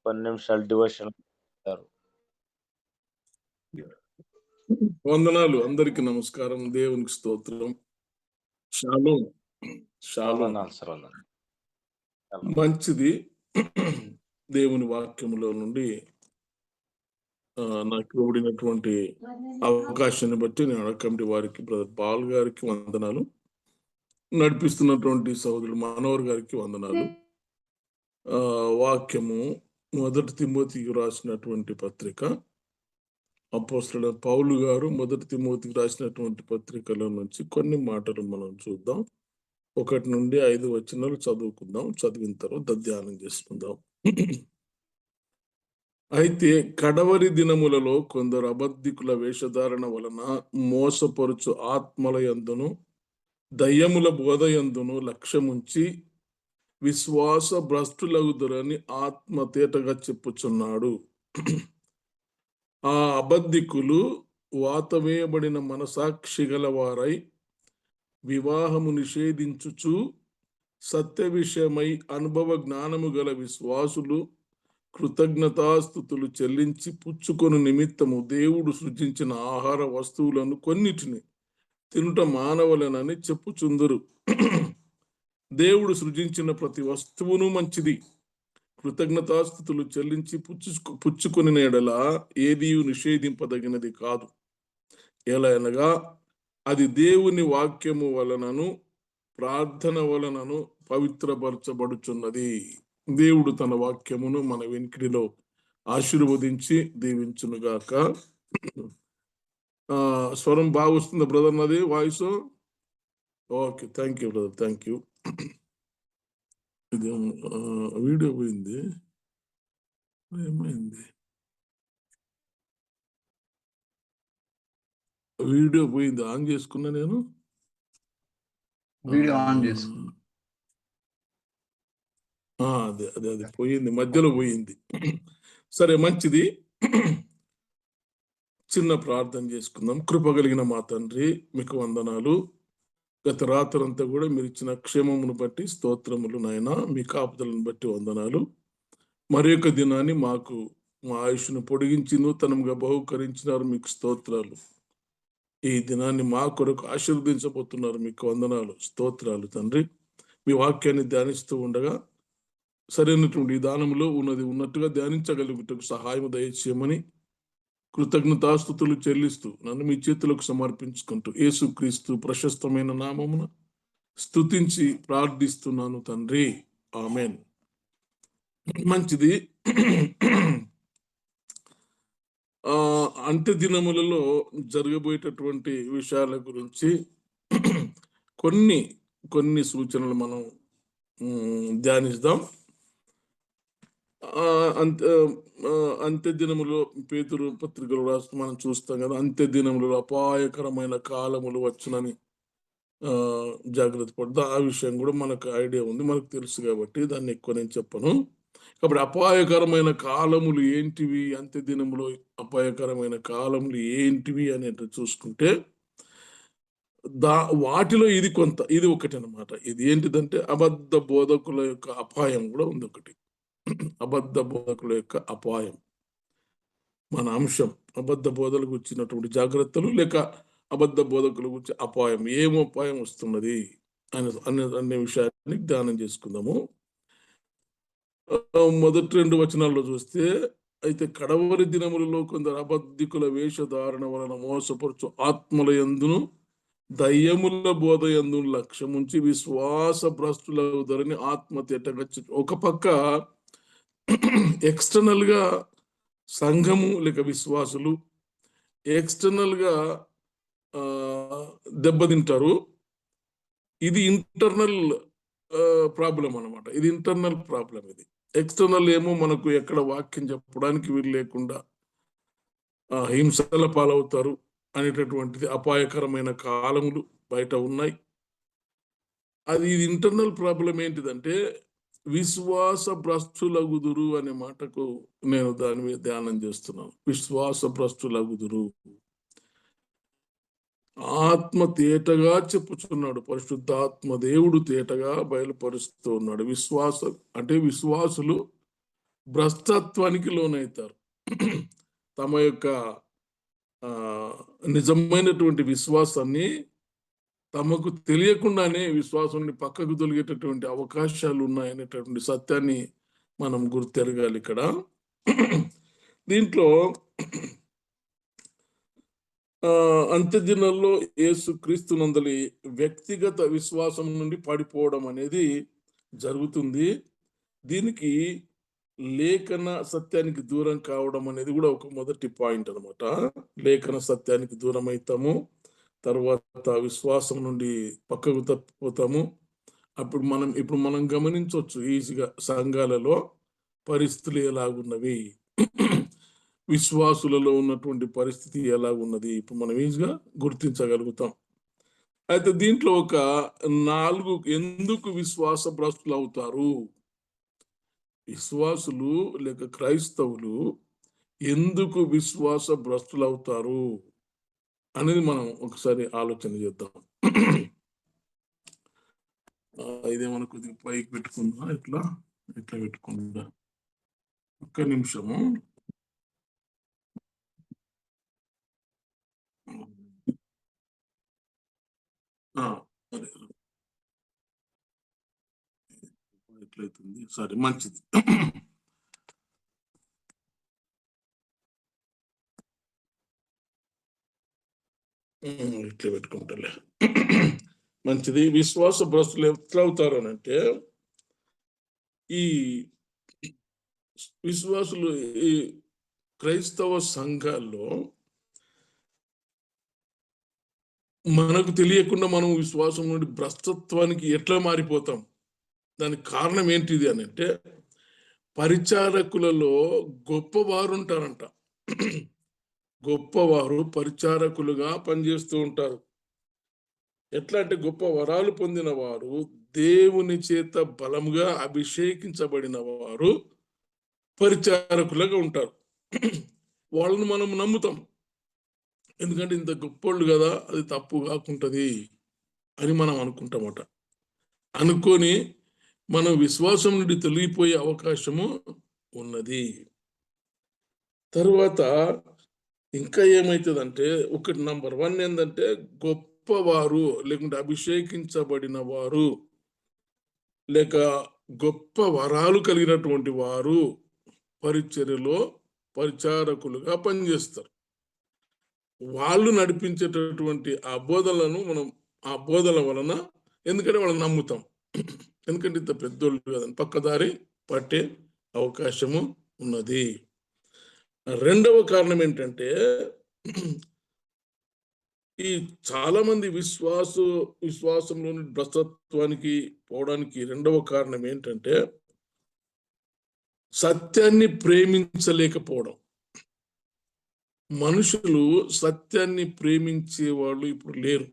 కొన్ని నిమిషాలు డివోషన్. వందనాలు, అందరికి నమస్కారం, దేవునికి స్తోత్రం. షాలోమ్. షాలోమ్. మంచిది. దేవుని వాక్యములో నుండి నాకు ఇవ్వబడినటువంటి అవకాశాన్ని బట్టి నేను కమిటీ వారికి, బ్రదర్ పాల్ గారికి వందనాలు, నడిపిస్తున్నటువంటి సోదరుడు మనోహర్ గారికి వందనాలు. వాక్యము 1 తిమోతికి రాసినటువంటి పత్రిక, అపోస్తలుడైన పౌలు గారు 1 తిమోతికి రాసినటువంటి పత్రికలో నుంచి కొన్ని మాటలు మనం చూద్దాం. 1 నుండి 5 వచనాలు చదువుకుందాం. చదివిన తర్వాత ధ్యానం చేసుకుందాం. అయితే కడవరి దినములలో కొందరు అబద్ధికుల వేషధారణ వలన మోసపరుచు ఆత్మల యందును దయ్యముల బోధ యందును లక్ష్యముంచి విశ్వాస భ్రష్టులగుదురని ఆత్మ తేటగా చెప్పుచున్నాడు. ఆ అబద్ధికులు వాతవేయబడిన మనసాక్షి గల వారై వివాహము నిషేధించుచు సత్య విషయమై అనుభవ జ్ఞానము గల విశ్వాసులు కృతజ్ఞతాస్తుతులు చెల్లించి పుచ్చుకొని నిమిత్తము దేవుడు సృజించిన ఆహార వస్తువులను కొన్నిటిని తినుట మానవలనని చెప్పుచుందురు. దేవుడు సృజించిన ప్రతి వస్తువును మంచిది. కృతజ్ఞతాస్తుతులు చెల్లించి పుచ్చుకొని ఎడల ఏదీ నిషేధింపదగినది కాదు. ఎలా అనగా అది దేవుని వాక్యము వలనను ప్రార్థన వలనను పవిత్రపరచబడుచున్నది. దేవుడు తన వాక్యమును మన వెనుకడిలో ఆశీర్వదించి దీవించునుగాక. స్వరం బాగా వస్తుందా బ్రదర్? నాది voice okay. Thank you brother, thank you. ఇది వీడియో పోయింది, ఏమైంది? వీడియో పోయింది, ఆన్ చేసుకున్నా నేను. వీడియో ఆన్ చేసుకున్నా. అదే అదే అది పోయింది, మధ్యలో పోయింది. సరే, మంచిది. చిన్న ప్రార్థన చేసుకుందాం. కృపగలిగిన మా తండ్రి, మీకు వందనాలు. గత రాత్రంతా కూడా మీరు ఇచ్చిన క్షేమమును బట్టి స్తోత్రములు నాయన. మీ కాపుదలను బట్టి వందనాలు. మరి యొక్క దినాన్ని మాకు మా ఆయుష్ను పొడిగించి నూతనంగా బహుకరించినారు, మీకు స్తోత్రాలు. ఈ దినాన్ని మా కొరకు ఆశీర్వదించబోతున్నారు, మీకు వందనాలు, స్తోత్రాలు తండ్రి. మీ వాక్యాన్ని ధ్యానిస్తూ ఉండగా సరైనటువంటి విధానంలో ఉన్నది ఉన్నట్టుగా ధ్యానించగలుగుటకు సహాయం దయచేయమని కృతజ్ఞతాస్తుతులు చెల్లిస్తూ నన్ను మీ చేతులకు సమర్పించుకుంటూ యేసుక్రీస్తు ప్రశస్తమైన నామమున స్తుతించి ప్రార్థిస్తున్నాను తండ్రి, ఆమెన్. మంచిది. అంత్య దినములలో జరగబోయేటటువంటి విషయాల గురించి కొన్ని సూచనలు మనం ధ్యానిద్దాం. అంత్య దినములో పేతురు పత్రికలు రాస్తూ మనం చూస్తాం కదా, అంత్య దినములలో అపాయకరమైన కాలములు వచ్చునని జాగ్రత్త పడదా. ఆ విషయం కూడా మనకు ఐడియా ఉంది, మనకు తెలుసు కాబట్టి దాన్ని ఎక్కువ నేను చెప్పను. కాబట్టి అపాయకరమైన కాలములు ఏంటివి, అంత్య దినములో అపాయకరమైన కాలములు ఏంటివి అనేది చూసుకుంటే వాటిలో ఇది ఒకటి అనమాట. ఇది ఏంటిదంటే అబద్ధ బోధకుల యొక్క అపాయం కూడా ఉంది ఒకటి. అబద్ధ బోధకుల యొక్క అపాయం మన అంశం. అబద్ధ బోధలకు వచ్చినటువంటి జాగ్రత్తలు, లేక అబద్ధ బోధకుల గురించి అపాయం, ఏం అపాయం వస్తున్నది అనే విషయాన్ని ధ్యానం చేసుకుందాము. మొదటి 2 వచనాల్లో చూస్తే, అయితే కడవరి దినములలో కొందరు అబద్ధికుల వేషధారణ వలన మోసపరచు ఆత్మల యందును దయ్యముల బోధ యందును లక్ష్యముంచి విశ్వాస భ్రష్టులగుదురని ఆత్మ తేటగా. ఒక పక్క ఎక్స్టర్నల్ గా సంఘము లేక విశ్వాసులు ఎక్స్టర్నల్ గా దెబ్బతింటారు. ఇది ఇంటర్నల్ ప్రాబ్లం అనమాట. ఇది ఇంటర్నల్ ప్రాబ్లం. ఇది ఎక్స్టర్నల్ ఏమో మనకు ఎక్కడ వాక్యం చెప్పడానికి వీలు లేకుండా హింసల పాలవుతారు అనేటటువంటిది అపాయకరమైన కాలములు బయట ఉన్నాయి. ఇది ఇంటర్నల్ ప్రాబ్లం ఏంటిదంటే విశ్వాస భ్రష్టులగుదురు అనే మాటకు నేను దాని మీద ధ్యానం చేస్తున్నాను. విశ్వాస భ్రష్టులగుదురు. ఆత్మ తేటగా చెప్పుచున్నాడు, పరిశుద్ధాత్మ దేవుడు తేటగా బయలుపరుస్తూ ఉన్నాడు. విశ్వాసులు భ్రష్టత్వానికి లోనవుతారు. తమ యొక్క నిజమైనటువంటి విశ్వాసాన్ని తమకు తెలియకుండానే విశ్వాసాన్ని పక్కకు తొలగేటటువంటి అవకాశాలు ఉన్నాయనేటటువంటి సత్యాన్ని మనం గుర్తెరగాలి ఇక్కడ. దీంట్లో అంత్య దినాల్లో యేసు క్రీస్తునందలి వ్యక్తిగత విశ్వాసం నుండి పడిపోవడం అనేది జరుగుతుంది. దీనికి లేఖన సత్యానికి దూరం కావడం అనేది కూడా ఒక మొదటి పాయింట్ అనమాట. లేఖన సత్యానికి దూరం అవుతాము, తర్వాత విశ్వాసం నుండి పక్కకు తప్పిపోతాము. ఇప్పుడు మనం గమనించవచ్చు ఈజీగా సంఘాలలో పరిస్థితులు ఎలాగున్నవి, విశ్వాసులలో ఉన్నటువంటి పరిస్థితి ఎలాగున్నది ఇప్పుడు మనం ఈజీగా గుర్తించగలుగుతాం. అయితే దీంట్లో ఒక 4 ఎందుకు విశ్వాస భ్రష్టులు అవుతారు, విశ్వాసులు లేక క్రైస్తవులు ఎందుకు విశ్వాస భ్రష్టులు అవుతారు అనేది మనం ఒకసారి ఆలోచన చేద్దాం. ఇదేమన్నా కొద్దిగా పైకి పెట్టుకుందా, ఇట్లా పెట్టుకుందా, ఒక్క నిమిషము. ఎట్లయితుంది, సరే మంచిది. ఇట్లా పెట్టుకుంటాలే, మంచిది. విశ్వాస భ్రష్టులు ఎట్లా అవుతారు అని అంటే, ఈ విశ్వాసులు ఈ క్రైస్తవ సంఘాల్లో మనకు తెలియకుండా మనం విశ్వాసం నుండి భ్రష్టత్వానికి ఎట్లా మారిపోతాం, దానికి కారణం ఏంటిది అని అంటే, పరిచారకులలో గొప్పవారు ఉంటారంట. గొప్పవారు పరిచారకులుగా పనిచేస్తూ ఉంటారు. ఎట్లా అంటే, గొప్ప వరాలు పొందిన వారు, దేవుని చేత బలముగా అభిషేకించబడిన వారు పరిచారకులుగా ఉంటారు. వాళ్ళను మనం నమ్ముతాం, ఎందుకంటే ఇంత గొప్పోళ్ళు కదా, అది తప్పు కాకుంటది అని మనం అనుకుంటామట. అనుకొని మనం విశ్వాసం నుండి తొలగిపోయే అవకాశము ఉన్నది. తరువాత ఇంకా ఏమవుతుందంటే, ఒకటి నంబర్ 1 ఏంటంటే, గొప్పవారు లేకుంటే అభిషేకించబడిన వారు లేక గొప్ప వరాలు కలిగినటువంటి వారు పరిచర్యలో పరిచారకులుగా పనిచేస్తారు. వాళ్ళు నడిపించేటటువంటి ఆ బోధనలను మనం ఆ బోధన వలన, ఎందుకంటే వాళ్ళని నమ్ముతాం, ఎందుకంటే ఇంత పెద్దోళ్ళు కదని పక్కదారి పట్టే అవకాశము ఉన్నది. రెండవ కారణం ఏంటంటే, ఈ చాలా మంది విశ్వాసంలోని భ్రష్టత్వానికి పోవడానికి రెండవ కారణం ఏంటంటే, సత్యాన్ని ప్రేమించలేకపోవడం. మనుషులు సత్యాన్ని ప్రేమించే వాళ్ళు ఇప్పుడు లేరు.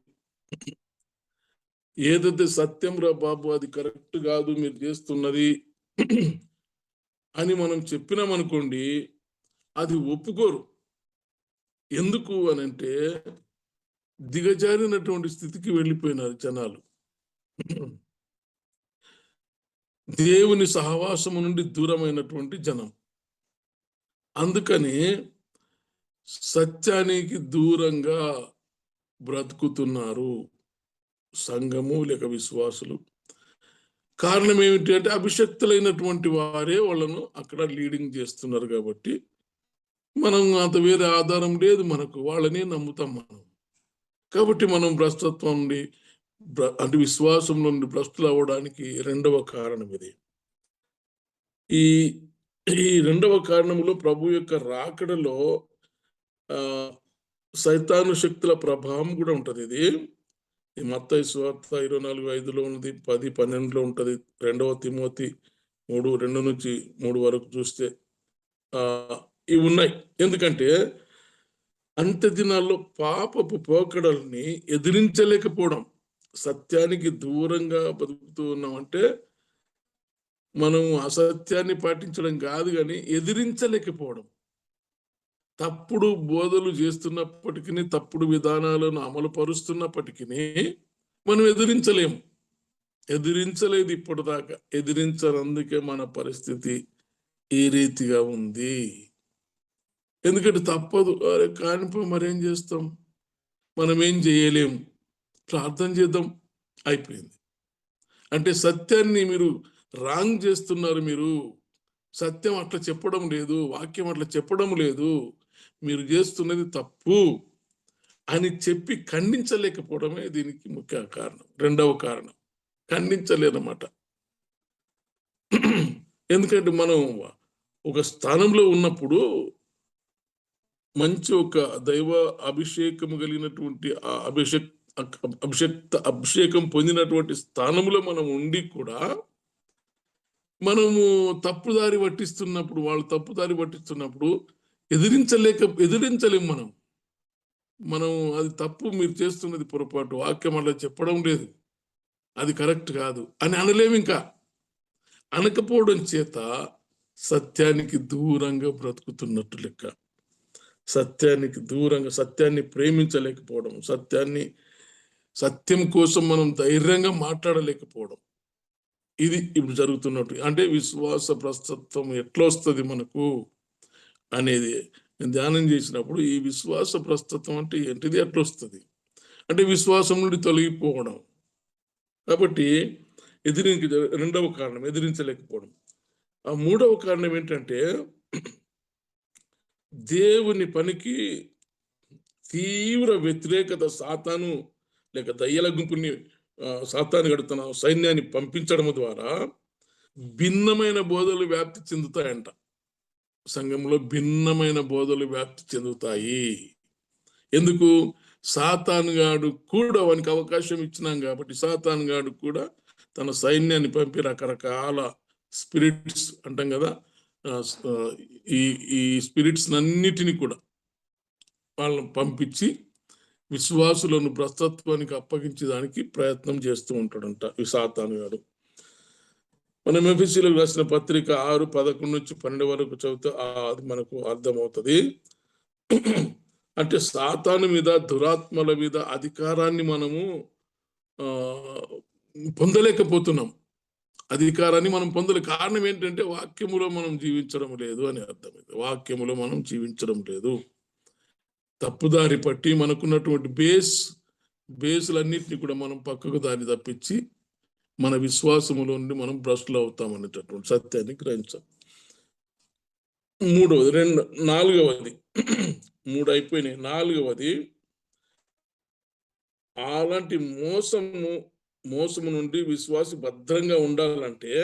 ఏదైతే సత్యం రా బాబు, అది కరెక్ట్ కాదు మీరు చేస్తున్నది అని మనం చెప్పినామనుకోండి, అది ఒప్పుకోరు. ఎందుకు అనంటే, దిగజారినటువంటి స్థితికి వెళ్ళిపోయినారు జనాలు. దేవుని సహవాసము నుండి దూరమైనటువంటి జనం. అందుకని సత్యానికి దూరంగా బ్రతుకుతున్నారు సంఘము లేక విశ్వాసులు. కారణం ఏమిటి అంటే, అభిషక్తులైనటువంటి వారే వాళ్ళను అక్కడ లీడింగ్ చేస్తున్నారు కాబట్టి మనం అంత వేరే ఆధారం లేదు మనకు, వాళ్ళని నమ్ముతాం మనం. కాబట్టి మనం భ్రష్టత్వం నుండి అంటే విశ్వాసం నుండి భ్రష్టులు అవ్వడానికి రెండవ కారణం ఇది. ఈ రెండవ కారణంలో ప్రభు యొక్క రాకడలో సైతాను శక్తుల ప్రభావం కూడా ఉంటది. ఇది ఈ మత్తయి సువార్త 24:5లో ఉన్నది, 10:12లో ఉంటది. 2వ తిమోతి 3:2-3 వరకు చూస్తే ఇవి ఉన్నాయి. ఎందుకంటే అంత్య దినాల్లో పాపపు పోకడల్ని ఎదిరించలేకపోవడం, సత్యానికి దూరంగా బతుకుతూ ఉన్నామంటే మనం అసత్యాన్ని పాటించడం కాదు కానీ ఎదిరించలేకపోవడం. తప్పుడు బోధలు చేస్తున్నప్పటికీ, తప్పుడు విధానాలను అమలు పరుస్తున్నప్పటికీ మనం ఎదిరించలేదు ఇప్పటిదాకా. ఎదిరించనందుకే మన పరిస్థితి ఏ రీతిగా ఉంది. ఎందుకంటే తప్పదు. అరే కానిపో మరేం చేస్తాం, మనం ఏం చేయలేం, ప్రార్థన చేద్దాం, అయిపోయింది. అంటే సత్యాన్ని మీరు రాంగ్ చేస్తున్నారు. మీరు సత్యం అట్లా చెప్పడం లేదు, వాక్యం అట్లా చెప్పడం లేదు, మీరు చేస్తున్నది తప్పు అని చెప్పి ఖండించలేకపోవడమే దీనికి ముఖ్య కారణం. రెండవ కారణం ఖండించలేదన్నమాట. ఎందుకంటే మనం ఒక స్థానంలో ఉన్నప్పుడు మంచి ఒక దైవ అభిషేకము కలిగినటువంటి ఆ అభిషేకం పొందినటువంటి స్థానంలో మనం ఉండి కూడా మనము తప్పుదారి పట్టిస్తున్నప్పుడు, వాళ్ళు తప్పుదారి పట్టిస్తున్నప్పుడు ఎదిరించలేం మనం. మనం అది తప్పు, మీరు చేస్తున్నది పొరపాటు, వాక్యం అలా చెప్పడం లేదు, అది కరెక్ట్ కాదు అని అనలేము. ఇంకా అనకపోవడం చేత సత్యానికి దూరంగా బ్రతుకుతున్నట్టు లెక్క. సత్యానికి దూరంగా, సత్యాన్ని ప్రేమించలేకపోవడం, సత్యం కోసం మనం ధైర్యంగా మాట్లాడలేకపోవడం, ఇది ఇప్పుడు జరుగుతున్నట్టు. అంటే విశ్వాస ప్రస్తత్వం ఎట్లా వస్తుంది మనకు అనేది నేను ధ్యానం చేసినప్పుడు, ఈ విశ్వాస ప్రస్తత్వం అంటే ఏంటిది, ఎట్లా వస్తుంది అంటే విశ్వాసం నుండి తొలగిపోవడం. కాబట్టి రెండవ కారణం ఎదిరించలేకపోవడం. ఆ మూడవ కారణం ఏంటంటే దేవుని పనికి తీవ్ర వ్యతిరేకత. సాతాను లేక దయ్యాల గుంపుని సాతాను గడుతున్న సైన్యాన్ని పంపించడం ద్వారా భిన్నమైన బోధలు వ్యాప్తి చెందుతాయంట. సంఘంలో భిన్నమైన బోధలు వ్యాప్తి చెందుతాయి. ఎందుకు? సాతానుగాడు కూడా, వానికి అవకాశం ఇచ్చినాం కాబట్టి సాతానుగాడు కూడా తన సైన్యాన్ని పంపి రకరకాల స్పిరిట్స్ అంటాం కదా, ఈ ఈ స్పిరిట్స్ అన్నిటిని కూడా వాళ్ళని పంపించి విశ్వాసులను భ్రష్టత్వానికి అప్పగించడానికి ప్రయత్నం చేస్తూ ఉంటాడంట ఈ సాతానుగాడు. మనం ఎఫెసీయులకు రాసిన పత్రిక 6:11-12 వరకు చదివితే అది మనకు అర్థమవుతుంది. అంటే సాతాను మీద, దురాత్మల మీద అధికారాన్ని మనము పొందలేకపోతున్నాం. అధికారాన్ని మనం పొందలే. కారణం ఏంటంటే వాక్యములో మనం జీవించడం లేదు అని అర్థమైంది. వాక్యములో మనం జీవించడం లేదు. తప్పుదారి పట్టి మనకున్నటువంటి బేసులన్నింటినీ కూడా మనం పక్కకు దారి తప్పించి మన విశ్వాసములో నుండి మనం భ్రష్టులు అవుతాం అనేటటువంటి సత్యాన్ని గ్రహించాం. నాలుగవది మూడు అయిపోయినాయి. నాలుగవది, అలాంటి మోసము నుండి విశ్వాసి భద్రంగా ఉండాలంటే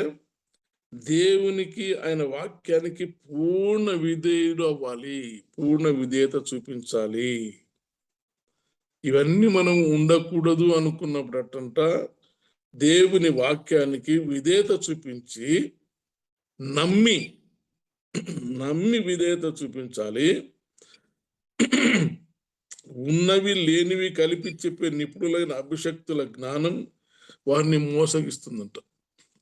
దేవునికి, ఆయన వాక్యానికి పూర్ణ విధేయుడు అవ్వాలి, పూర్ణ విధేయత చూపించాలి. ఇవన్నీ మనం ఉండకూడదు అనుకున్నప్పుడటంట దేవుని వాక్యానికి విధేయత చూపించి నమ్మి విధేయత చూపించాలి. ఉన్నవి లేనివి కలిపి చెప్పే నిపుణులైన అభిషక్తుల జ్ఞానం వారిని మోసగిస్తుందంట.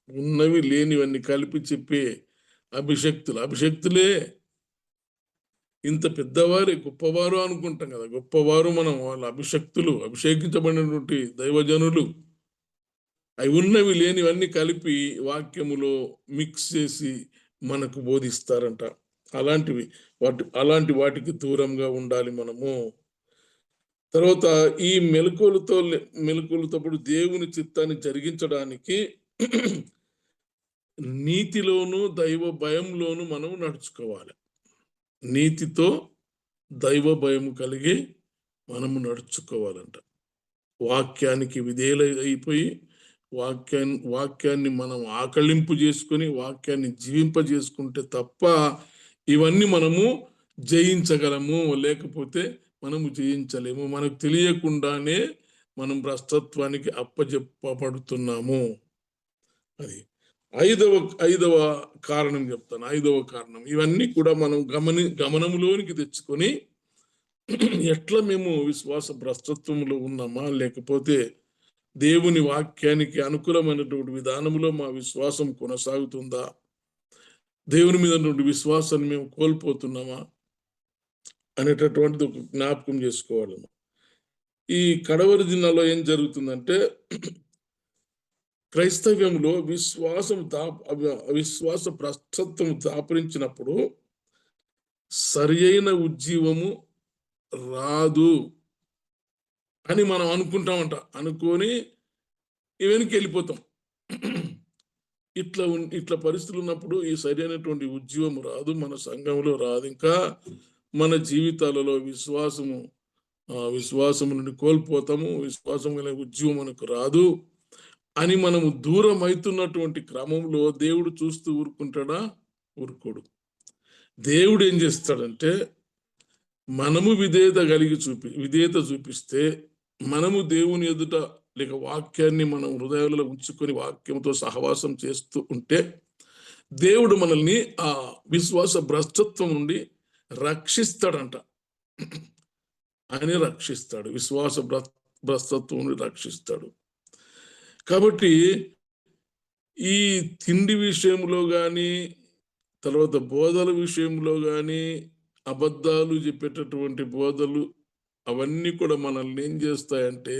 ఉన్నవి లేనివన్నీ కలిపి చెప్పే అభిషక్తులే ఇంత పెద్దవారే గొప్పవారు అనుకుంటాం కదా, గొప్పవారు మనం, వాళ్ళ అభిషేకించబడినటువంటి దైవజనులు. అవి ఉన్నవి లేనివన్నీ కలిపి వాక్యములో మిక్స్ చేసి మనకు బోధిస్తారంట. అలాంటి వాటికి దూరంగా ఉండాలి మనము. తర్వాత ఈ మెలకువలతో దేవుని చిత్తాన్ని జరిగించడానికి నీతిలోను దైవ భయంలోను మనం నడుచుకోవాలి. నీతితో దైవ భయం కలిగి మనము నడుచుకోవాలంట. వాక్యానికి విధేయులైపోయి వాక్యాన్ని మనం ఆకళింపు చేసుకొని వాక్యాన్ని జీవింపజేసుకుంటే తప్ప ఇవన్నీ మనము జయించగలము, లేకపోతే మనము జయించలేము. మనకు తెలియకుండానే మనం భ్రష్టత్వానికి అప్పజెప్పబడుతున్నాము. అది ఐదవ కారణం చెప్తాను. ఐదవ కారణం, ఇవన్నీ కూడా మనం గమనంలోనికి తెచ్చుకొని ఎట్లా మేము విశ్వాస భ్రష్టత్వంలో ఉన్నామా, లేకపోతే దేవుని వాక్యానికి అనుకూలమైనటువంటి విధానంలో మా విశ్వాసం కొనసాగుతుందా, దేవుని మీద విశ్వాసాన్ని మేము కోల్పోతున్నామా అనేటటువంటిది ఒక జ్ఞాపకం చేసుకోవాలి. ఈ కడవరి దినాల్లో ఏం జరుగుతుందంటే క్రైస్తవ్యంలో విశ్వాస భ్రష్టత్వం దాపరించినప్పుడు సరి అయిన ఉజ్జీవము రాదు అని మనం అనుకుంటామంట. అనుకొని వెనక్కి వెళ్ళిపోతాం. ఇట్లా పరిస్థితులు ఉన్నప్పుడు ఈ సరైనటువంటి ఉద్యమం రాదు, మన సంఘంలో రాదు. ఇంకా మన జీవితాలలో విశ్వాసము నుండి కోల్పోతాము, విశ్వాసం అనే ఉద్యమం మనకు రాదు అని మనము దూరం అవుతున్నటువంటి క్రమంలో దేవుడు చూస్తూ ఊరుకుంటాడా? ఊరుకోడు. దేవుడు ఏం చేస్తాడంటే మనము విధేయత చూపిస్తే, మనము దేవుని ఎదుట లేక వాక్యాన్ని మనం హృదయాలలో ఉంచుకొని వాక్యంతో సహవాసం చేస్తూ ఉంటే దేవుడు మనల్ని ఆ విశ్వాస భ్రష్టత్వం నుండి రక్షిస్తాడంట. ఆయన రక్షిస్తాడు, విశ్వాస భ్రష్టత్వం నుండి రక్షిస్తాడు. కాబట్టి ఈ తిండి విషయంలో కానీ, తర్వాత బోధల విషయంలో కానీ, అబద్ధాలు చెప్పేటటువంటి బోధలు అవన్నీ కూడా మనల్ని ఏం చేస్తాయంటే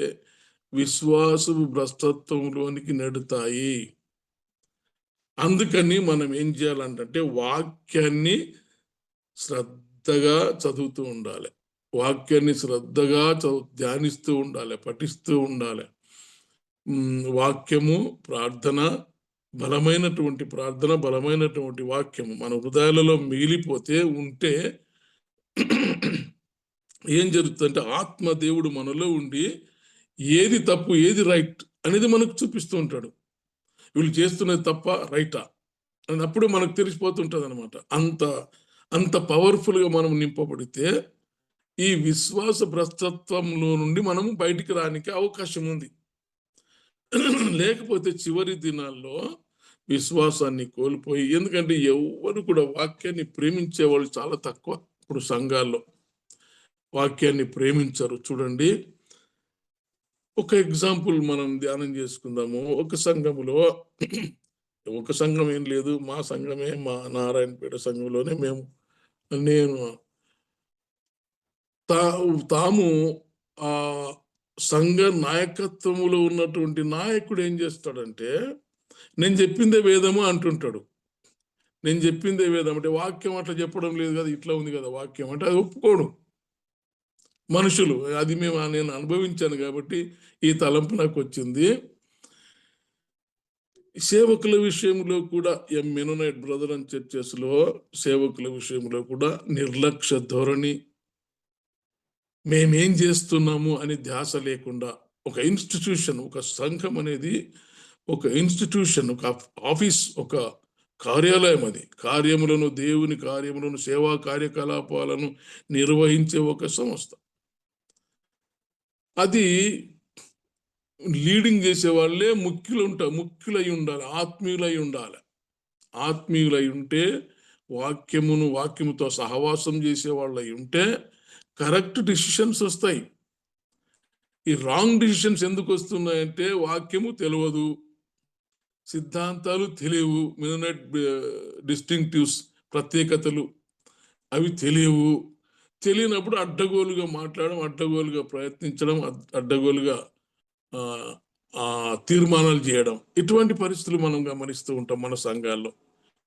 విశ్వాసపు భ్రష్టత్వంలోనికి నెడతాయి. అందుకని మనం ఏం చేయాలంటే వాక్యాన్ని శ్రద్ధగా చదువుతూ ఉండాలి, వాక్యాన్ని శ్రద్ధగా ధ్యానిస్తూ ఉండాలి, పఠిస్తూ ఉండాలి. వాక్యము, ప్రార్థన, బలమైనటువంటి వాక్యము మన హృదయాలలో మిగిలిపోతే ఉంటే ఏం జరుగుతుందంటే ఆత్మ దేవుడు మనలో ఉండి ఏది తప్పు ఏది రైట్ అనేది మనకు చూపిస్తూ ఉంటాడు. వీళ్ళు చేస్తున్నది తప్ప రైటా అన్నప్పుడు మనకు తెలిసిపోతుంటుంది అనమాట. అంత పవర్ఫుల్గా మనం నింపబడితే ఈ విశ్వాస భ్రష్టత్వంలో నుండి మనం బయటికి రానికి అవకాశం ఉంది. లేకపోతే చివరి దినాల్లో విశ్వాసాన్ని కోల్పోయి, ఎందుకంటే ఎవరు కూడా వాక్యాన్ని ప్రేమించే వాళ్ళు చాలా తక్కువ. ఇప్పుడు సంఘాల్లో వాక్యాన్ని ప్రేమించరు. చూడండి, ఒక ఎగ్జాంపుల్ మనం ధ్యానం చేసుకుందాము. ఒక సంఘం ఏం లేదు, మా సంఘమే, మా నారాయణపేట సంఘంలోనే నేను తాము ఆ సంఘ నాయకత్వములో ఉన్నటువంటి నాయకుడు ఏం చేస్తాడంటే నేను చెప్పిందే వేదము అంటుంటాడు. నేను చెప్పిందే వేదం అంటే వాక్యం అట్లా చెప్పడం లేదు కదా, ఇట్లా ఉంది కదా వాక్యం అంటే అది ఒప్పుకోడు మనుషులు. అది నేను అనుభవించాను కాబట్టి ఈ తలంపు నాకు వచ్చింది. సేవకుల విషయంలో కూడా మెనోనైట్ బ్రదర్ అండ్ చర్చెస్ లో సేవకుల విషయంలో కూడా నిర్లక్ష్య ధోరణి, మేమేం చేస్తున్నాము అని ధ్యాస లేకుండా, ఒక ఇన్స్టిట్యూషన్, ఒక సంఘం అనేది ఒక ఇన్స్టిట్యూషన్, ఒక ఆఫీస్, ఒక కార్యాలయం. అది దేవుని కార్యములను, సేవా కార్యకలాపాలను నిర్వహించే ఒక సంస్థ. అది లీడింగ్ చేసే వాళ్ళే ముఖ్యులై ఉండాలి, ఆత్మీయులై ఉంటే, వాక్యముతో సహవాసం చేసే వాళ్ళై ఉంటే కరెక్ట్ డిసిషన్స్ వస్తాయి. ఈ రాంగ్ డిసిషన్స్ ఎందుకు వస్తున్నాయంటే వాక్యము తెలియదు, సిద్ధాంతాలు తెలియవు, మెనోనైట్ డిస్టింక్టివ్స్, ప్రత్యేకతలు అవి తెలియనప్పుడు అడ్డగోలుగా మాట్లాడడం, అడ్డగోలుగా ప్రయత్నించడం, అడ్డగోలుగా తీర్మానాలు చేయడం, ఇటువంటి పరిస్థితులు మనం గమనిస్తూ ఉంటాం మన సంఘాల్లో.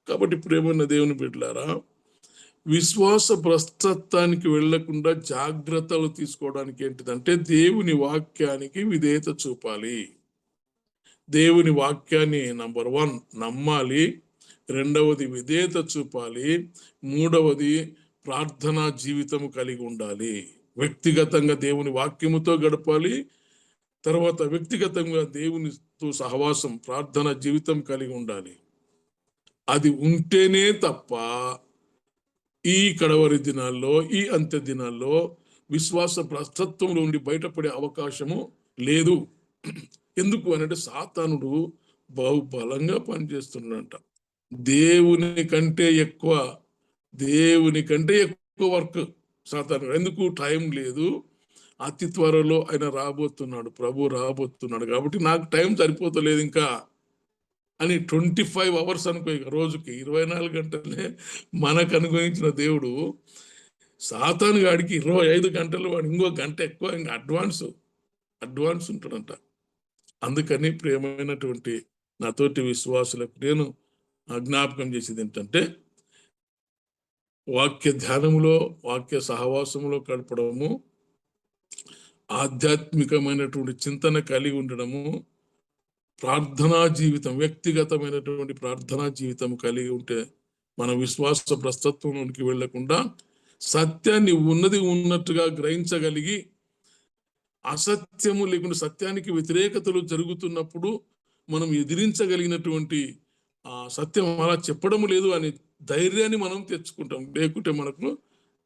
కాబట్టి ప్రేమన్న దేవుని బిడ్డలారా, విశ్వాస భ్రష్టత్వానికి వెళ్లకుండా జాగ్రత్తలు తీసుకోవడానికి ఏంటిదంటే దేవుని వాక్యానికి విధేయత చూపాలి. దేవుని వాక్యాన్ని నంబర్ 1 నమ్మాలి, రెండవది విధేయత చూపాలి, మూడవది ప్రార్థనా జీవితము కలిగి ఉండాలి. వ్యక్తిగతంగా దేవుని వాక్యముతో గడపాలి, తర్వాత వ్యక్తిగతంగా దేవునితో సహవాసం, ప్రార్థన జీవితం కలిగి ఉండాలి. అది ఉంటేనే తప్ప ఈ కడవరి దినాల్లో, ఈ అంత్య దినాల్లో విశ్వాస భ్రష్టత్వంలో ఉండి బయటపడే అవకాశము లేదు. ఎందుకు అనంటే సాతానుడు బహుబలంగా పనిచేస్తున్నాడంట. దేవుని కంటే ఎక్కువ వర్క్ సాతానుడు. ఎందుకు? టైం లేదు, అతి త్వరలో ఆయన రాబోతున్నాడు, ప్రభు రాబోతున్నాడు, కాబట్టి నాకు టైం సరిపోతలేదు ఇంకా అని 25 అవర్స్ అనుకో, రోజుకి 24 గంటలే మనకు అనుగ్రహించిన దేవుడు సాతాను గాడికి 25 గంటలు, వాడు ఇంకో గంట ఎక్కువ ఇంకా అడ్వాన్స్ ఉంటాడంట. అందుకని ప్రియమైనటువంటి నాతోటి విశ్వాసులకు నేను జ్ఞాపకం చేసేది ఏంటంటే, వాక్య ధ్యానములో, వాక్య సహవాసములో గడపడము, ఆధ్యాత్మికమైనటువంటి చింతన కలిగి ఉండడము, ప్రార్థనా జీవితం, వ్యక్తిగతమైనటువంటి ప్రార్థనా జీవితం కలిగి ఉంటే మన విశ్వాస ప్రస్తత్వంలోనికి వెళ్లకుండా సత్యాన్ని ఉన్నది ఉన్నట్టుగా గ్రహించగలిగి, అసత్యము లేకుండా సత్యానికి వ్యతిరేకతలు జరుగుతున్నప్పుడు మనం ఎదిరించగలిగినటువంటి సత్యం అలా చెప్పడము లేదు అనే ధైర్యాన్ని మనం తెచ్చుకుంటాం. లేకుంటే మనకు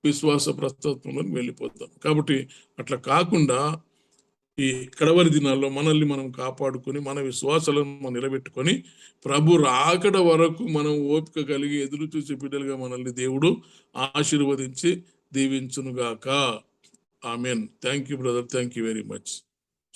విశ్వాస ప్రస్తత్వంలోకి వెళ్ళిపోతాం. కాబట్టి అట్లా కాకుండా ఈ కడవరి దినాల్లో మనల్ని మనం కాపాడుకొని, మన విశ్వాసాలను మనం నిలబెట్టుకొని, ప్రభు రాకడ వరకు మనం ఓపిక కలిగి ఎదురు చూసే బిడ్డలుగా మనల్ని దేవుడు ఆశీర్వదించి దీవించునుగాక. Amen. Thank you brother. Thank you very much.